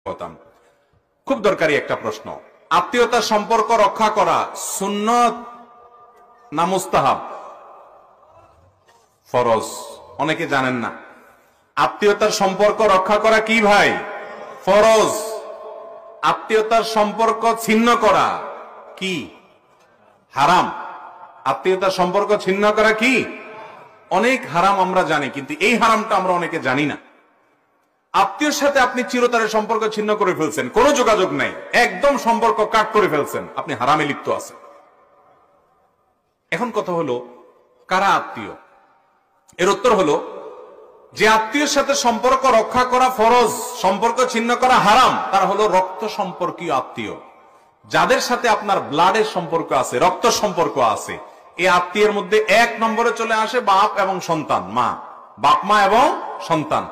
হতাম। খুব দরকারি একটা প্রশ্ন, আত্মীয়তার সম্পর্ক রক্ষা করা সুন্নত না মুস্তাহাব? ফরজ। অনেকে জানেন না আত্মীয়তার সম্পর্ক রক্ষা করা কি ভাই? ফরজ। আত্মীয়তার সম্পর্ক ছিন্ন করা কি? হারাম। আত্মীয়তার সম্পর্ক ছিন্ন করা কি? অনেক হারাম আমরা জানি, কিন্তু এই হারামটা আমরা অনেকে জানি না। আত্মীয়র সাথে আপনি চিরতরের সম্পর্ক ছিন্ন করে ফেলছেন, কোনো যোগাযোগ নাই, একদম সম্পর্ক কাট করে ফেলছেন, আপনি হারামে লিপ্ত আছেন। এখন কথা হলো, কারা আত্মীয়? এর উত্তর হলো, যে আত্মীয়ের সাথে সম্পর্ক রক্ষা করা ফরজ, সম্পর্ক ছিন্ন করা হারাম, তারা হলো রক্ত সম্পর্কীয় আত্মীয়। যাদের সাথে আপনার ব্লাডের সম্পর্ক আছে, রক্ত সম্পর্ক আছে, এই আত্মীয়ের মধ্যে এক নম্বরে চলে আসে বাপ এবং সন্তান, মা, বাপ মা এবং সন্তান।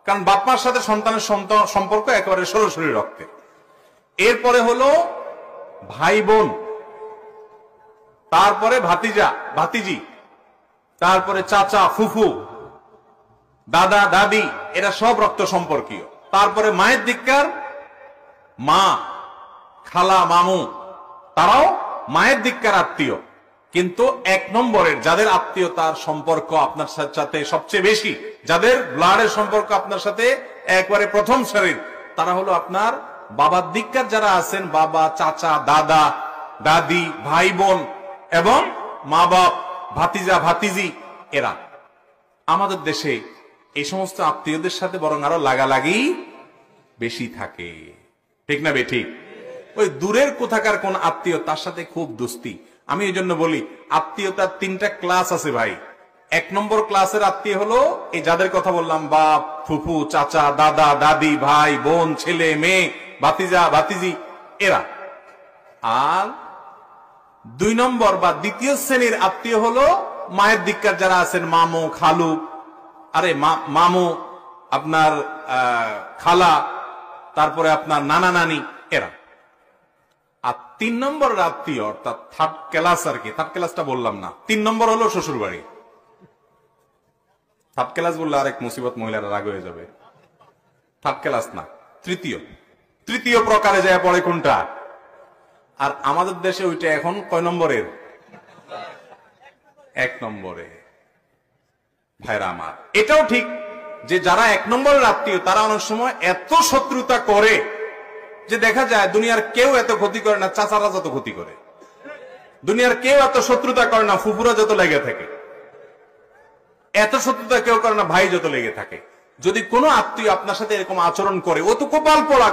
কারণ বাপ মার সাথে সন্তানের সম্পর্ক একেবারে সরাসরি রক্তের। এরপরে হলো ভাই বোন, তারপরে ভাতিজা ভাতিজি, তারপরে চাচা ফুফু, দাদা দাদি, এরা সব রক্ত সম্পর্কীয়। তারপরে মায়ের দিককার মা, খালা, মামু, তারাও মায়ের দিককার আত্মীয়। কিন্তু এক নম্বরের যাদের আত্মীয়তার সম্পর্ক আপনার সাথে সবচেয়ে বেশি, যাদের ব্লাডের সম্পর্ক আপনার সাথে একবারে প্রথম সারির, তারা হলো আপনার বাবার দিককার যারা আছেন, বাবা, চাচা, দাদা দাদি, ভাই বোন এবং মা বাপ, ভাতিজা ভাতিজি, এরা। আমাদের দেশে এই সমস্ত আত্মীয়দের সাথে বরং আরো লাগালাগি বেশি থাকে, ঠিক না বেঠিক? ওই দূরের কোথাকার কোন আত্মীয়, তার সাথে খুব দোস্তি। আমি এই জন্য বলি, আত্মীয়তার তিনটা ক্লাস আছে ভাই। এক নম্বর ক্লাসের আত্মীয় হলো এই যাদের কথা বললাম, বাপ, ফুফু, চাচা, দাদা দাদি, ভাই বোন, ছেলে মেয়ে, ভাতিজা ভাতিজি, এরা। আর দুই নম্বর বা দ্বিতীয় শ্রেণীর আত্মীয় হলো মায়ের দিককার যারা আছেন, মামু, খালু, আরে মামু, আপনার খালা, তারপরে আপনার নানা নানি, এরা। আর তিন নম্বর আত্মীয়, অর্থাৎ থার্ড ক্লাস আর কি, থার্ড ক্লাসটা বললাম না, তিন নম্বর হলো শ্বশুর বাড়ি। থার্ড ক্লাস বললে আরেক মুসিবত, মহিলারা রাগ হয়ে যাবে। থার্ড ক্লাস না, তৃতীয় প্রকারে যায় পড়ে কোনটা? আর আমাদের দেশে ওইটা এখন কয় নম্বরের? এক নম্বরে। ভাইরা আমার, এটাও ঠিক যে যারা এক নম্বরের আত্মীয়, তারা অনেক সময় এত শত্রুতা করে যে দেখা যায় দুনিয়ার কেউ এত ক্ষতি করে না চাচারা যত ক্ষতি করে, দুনিয়ার কেউ এত শত্রুতা করে না ফুফুরা যত লেগে থাকে, এত শত্রুতা কেউ করে না ভাই যত লেগে থাকে। যদি কোনো আত্মীয় আপনার সাথে এরকম আচরণ করে, ও তো কপাল পোড়া।